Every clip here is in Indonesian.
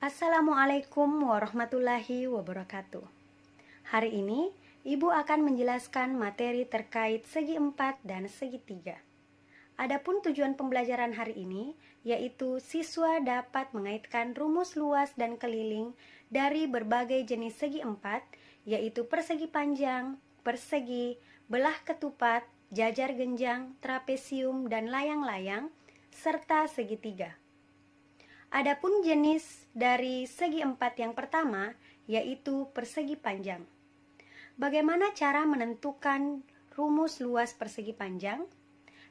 Assalamualaikum warahmatullahi wabarakatuh. Hari ini, Ibu akan menjelaskan materi terkait segi 4 dan segi 3. Adapun tujuan pembelajaran hari ini, yaitu siswa dapat mengaitkan rumus luas dan keliling dari berbagai jenis segi 4, yaitu persegi panjang, persegi, belah ketupat, jajar genjang, trapesium, dan layang-layang, serta segitiga. Adapun jenis dari segi 4 yang pertama, yaitu persegi panjang. Bagaimana cara menentukan rumus luas persegi panjang?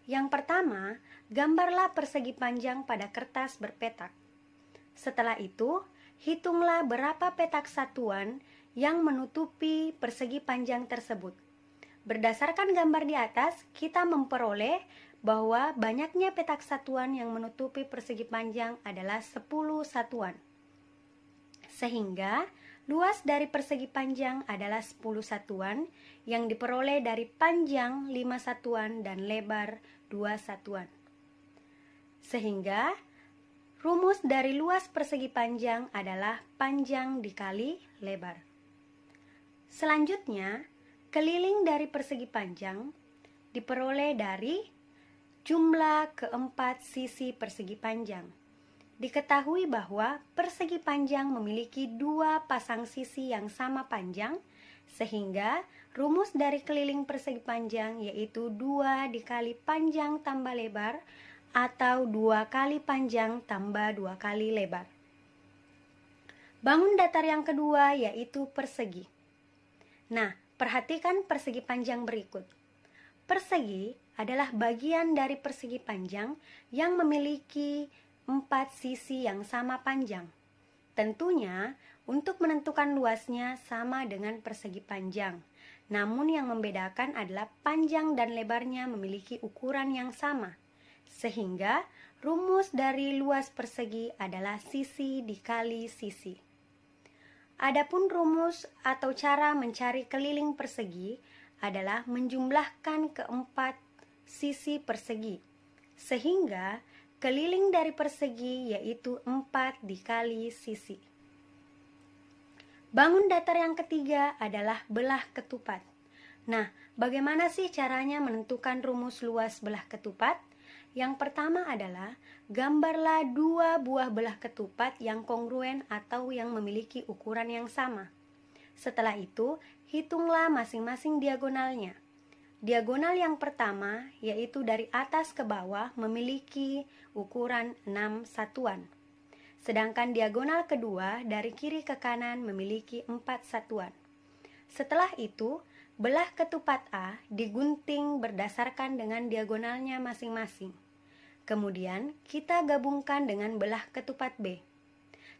Yang pertama, gambarlah persegi panjang pada kertas berpetak. Setelah itu, hitunglah berapa petak satuan yang menutupi persegi panjang tersebut. Berdasarkan gambar di atas, kita memperoleh bahwa banyaknya petak satuan yang menutupi persegi panjang adalah 10 satuan. Sehingga luas dari persegi panjang adalah 10 satuan yang diperoleh dari panjang 5 satuan dan lebar 2 satuan. Sehingga rumus dari luas persegi panjang adalah panjang dikali lebar. Selanjutnya, keliling dari persegi panjang diperoleh dari jumlah keempat sisi persegi panjang. Diketahui bahwa persegi panjang memiliki dua pasang sisi yang sama panjang, sehingga rumus dari keliling persegi panjang yaitu 2 dikali panjang tambah lebar atau 2 kali panjang tambah 2 kali lebar. Bangun datar yang kedua yaitu persegi. Nah, perhatikan persegi panjang berikut. Persegi adalah bagian dari persegi panjang yang memiliki 4 sisi yang sama panjang. Tentunya, untuk menentukan luasnya sama dengan persegi panjang. Namun yang membedakan adalah panjang dan lebarnya memiliki ukuran yang sama. Sehingga, rumus dari luas persegi adalah sisi dikali sisi. Adapun rumus atau cara mencari keliling persegi adalah menjumlahkan keempat sisi persegi, sehingga keliling dari persegi yaitu 4 dikali sisi. Bangun datar yang ketiga adalah belah ketupat. Nah, bagaimana sih caranya menentukan rumus luas belah ketupat? Yang pertama adalah gambarlah 2 buah belah ketupat yang kongruen atau yang memiliki ukuran yang sama. Setelah itu, hitunglah masing-masing diagonalnya. Diagonal yang pertama, yaitu dari atas ke bawah, memiliki ukuran 6 satuan. Sedangkan diagonal kedua, dari kiri ke kanan, memiliki 4 satuan. Setelah itu, belah ketupat A digunting berdasarkan dengan diagonalnya masing-masing. Kemudian, kita gabungkan dengan belah ketupat B.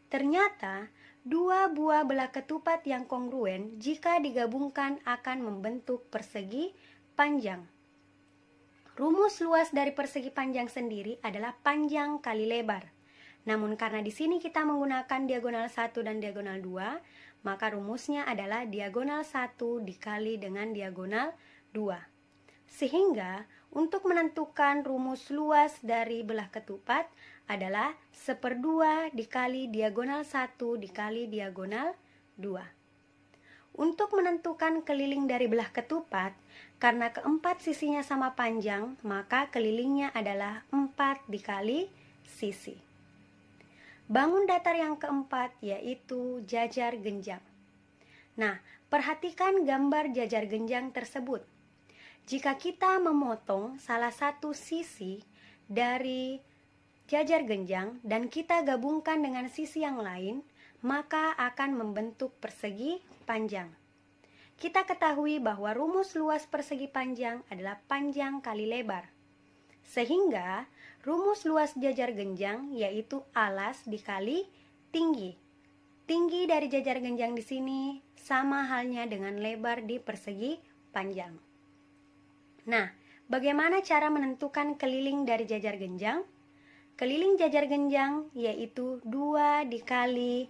Ternyata, 2 buah belah ketupat yang kongruen jika digabungkan akan membentuk persegi panjang. Rumus luas dari persegi panjang sendiri adalah panjang kali lebar. Namun karena di sini kita menggunakan diagonal 1 dan diagonal 2, maka rumusnya adalah diagonal 1 dikali dengan diagonal 2. Sehingga untuk menentukan rumus luas dari belah ketupat adalah 1/2 dikali diagonal 1 dikali diagonal 2. Untuk menentukan keliling dari belah ketupat, karena keempat sisinya sama panjang, maka kelilingnya adalah 4 dikali sisi. Bangun datar yang keempat yaitu jajar genjang. Nah, perhatikan gambar jajar genjang tersebut. Jika kita memotong salah satu sisi dari jajar genjang dan kita gabungkan dengan sisi yang lain, maka akan membentuk persegi panjang. Kita ketahui bahwa rumus luas persegi panjang adalah panjang kali lebar. Sehingga rumus luas jajar genjang yaitu alas dikali tinggi. Tinggi dari jajar genjang di sini sama halnya dengan lebar di persegi panjang. Nah, bagaimana cara menentukan keliling dari jajar genjang? Keliling jajar genjang yaitu 2 dikali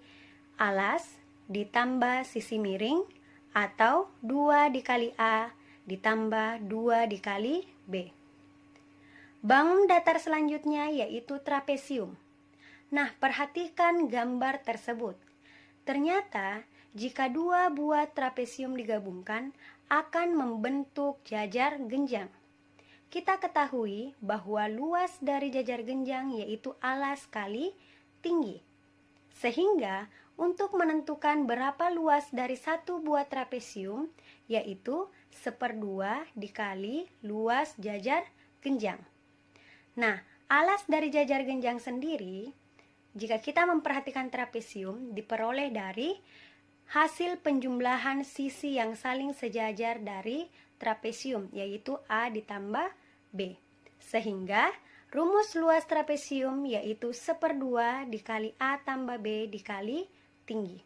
alas ditambah sisi miring atau 2 dikali A ditambah 2 dikali B. Bangun datar selanjutnya yaitu trapesium. Nah, perhatikan gambar tersebut. Ternyata, jika dua buah trapesium digabungkan, akan membentuk jajar genjang. Kita ketahui bahwa luas dari jajar genjang yaitu alas kali tinggi. Sehingga, untuk menentukan berapa luas dari satu buah trapesium, yaitu 1/2 dikali luas jajar genjang. Nah, alas dari jajar genjang sendiri, jika kita memperhatikan trapesium, diperoleh dari hasil penjumlahan sisi yang saling sejajar dari trapesium, yaitu A ditambah B. Sehingga, rumus luas trapesium yaitu 1/2 dikali A tambah B dikali tinggi.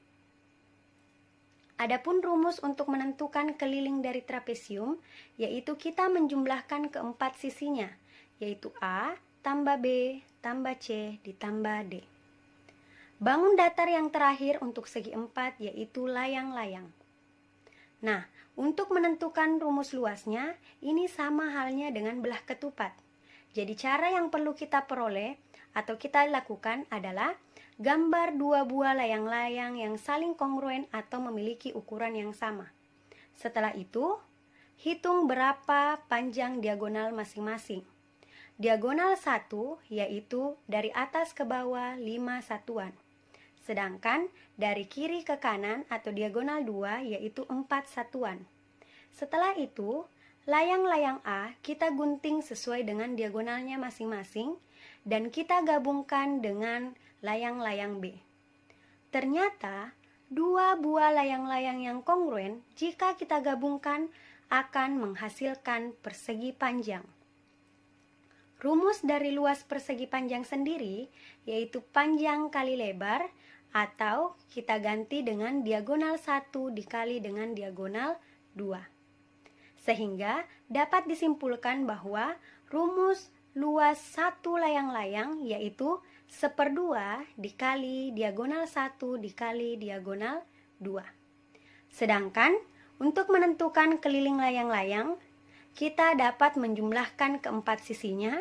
Adapun rumus untuk menentukan keliling dari trapesium, yaitu kita menjumlahkan keempat sisinya, yaitu A tambah B tambah C ditambah D. Bangun datar yang terakhir untuk segi 4 yaitu layang-layang. Nah, untuk menentukan rumus luasnya, ini sama halnya dengan belah ketupat. Jadi cara yang perlu kita peroleh atau kita lakukan adalah gambar dua buah layang-layang yang saling kongruen atau memiliki ukuran yang sama. Setelah itu, hitung berapa panjang diagonal masing-masing. Diagonal 1 yaitu dari atas ke bawah 5 satuan. Sedangkan dari kiri ke kanan atau diagonal 2 yaitu 4 satuan. Setelah itu, layang-layang A kita gunting sesuai dengan diagonalnya masing-masing dan kita gabungkan dengan layang-layang B. Ternyata, dua buah layang-layang yang kongruen jika kita gabungkan akan menghasilkan persegi panjang. Rumus dari luas persegi panjang sendiri yaitu panjang kali lebar atau kita ganti dengan diagonal 1 dikali dengan diagonal 2. Sehingga dapat disimpulkan bahwa rumus luas satu layang-layang yaitu 1/2 dikali diagonal 1 dikali diagonal 2. Sedangkan untuk menentukan keliling layang-layang, kita dapat menjumlahkan keempat sisinya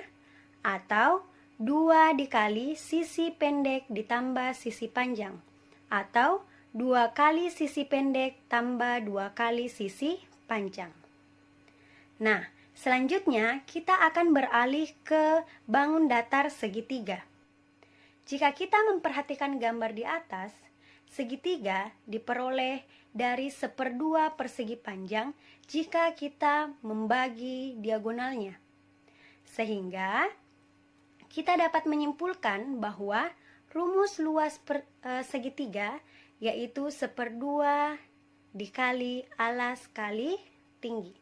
atau 2 dikali sisi pendek ditambah sisi panjang atau 2 kali sisi pendek tambah 2 kali sisi panjang. Nah, selanjutnya kita akan beralih ke bangun datar segitiga. Jika kita memperhatikan gambar di atas, segitiga diperoleh dari 1/2 persegi panjang jika kita membagi diagonalnya. Sehingga kita dapat menyimpulkan bahwa rumus luas segitiga yaitu 1/2 dikali alas kali tinggi.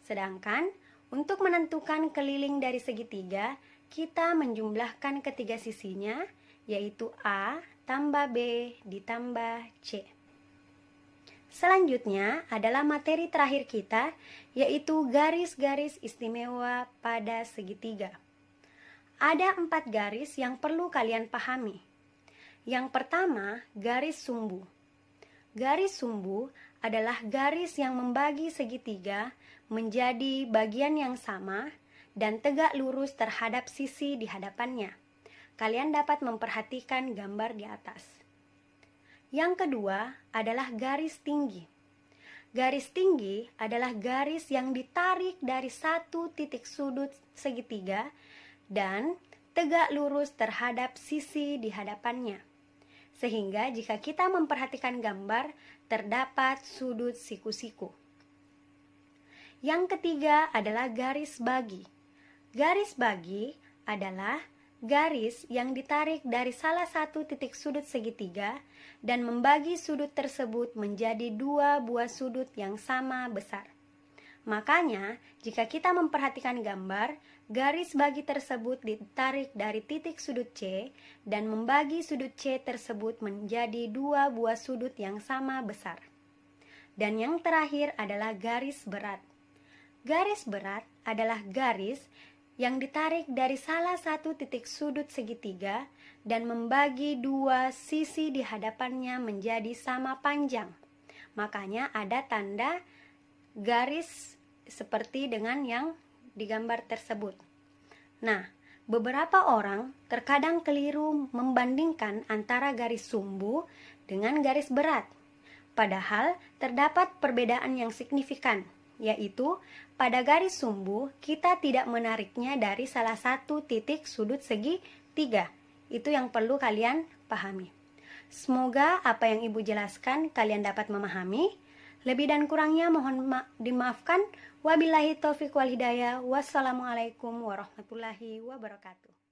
Sedangkan untuk menentukan keliling dari segitiga, kita menjumlahkan ketiga sisinya, yaitu A tambah B ditambah C. Selanjutnya adalah materi terakhir kita, yaitu garis-garis istimewa pada segitiga. Ada 4 garis yang perlu kalian pahami. Yang pertama, garis sumbu. Garis sumbu adalah garis yang membagi segitiga menjadi bagian yang sama dan tegak lurus terhadap sisi di hadapannya. Kalian dapat memperhatikan gambar di atas. Yang kedua adalah garis tinggi. Garis tinggi adalah garis yang ditarik dari satu titik sudut segitiga dan tegak lurus terhadap sisi di hadapannya. Sehingga jika kita memperhatikan gambar, terdapat sudut siku-siku. Yang ketiga adalah garis bagi. Garis bagi adalah garis yang ditarik dari salah satu titik sudut segitiga dan membagi sudut tersebut menjadi 2 buah sudut yang sama besar. Makanya, jika kita memperhatikan gambar, garis bagi tersebut ditarik dari titik sudut C dan membagi sudut C tersebut menjadi 2 buah sudut yang sama besar. Dan yang terakhir adalah garis berat. Garis berat adalah garis yang ditarik dari salah satu titik sudut segitiga dan membagi 2 sisi di hadapannya menjadi sama panjang. Makanya ada tanda garis seperti dengan yang digambar tersebut. Nah, Beberapa orang terkadang keliru membandingkan antara garis sumbu dengan garis berat. Padahal terdapat perbedaan yang signifikan, yaitu pada garis sumbu kita tidak menariknya dari salah satu titik sudut segi 3. Itu yang perlu kalian pahami. Semoga apa yang Ibu jelaskan kalian dapat memahami. Lebih dan kurangnya mohon dimaafkan. Wabillahi taufiq wal hidayah. Wassalamualaikum warahmatullahi wabarakatuh.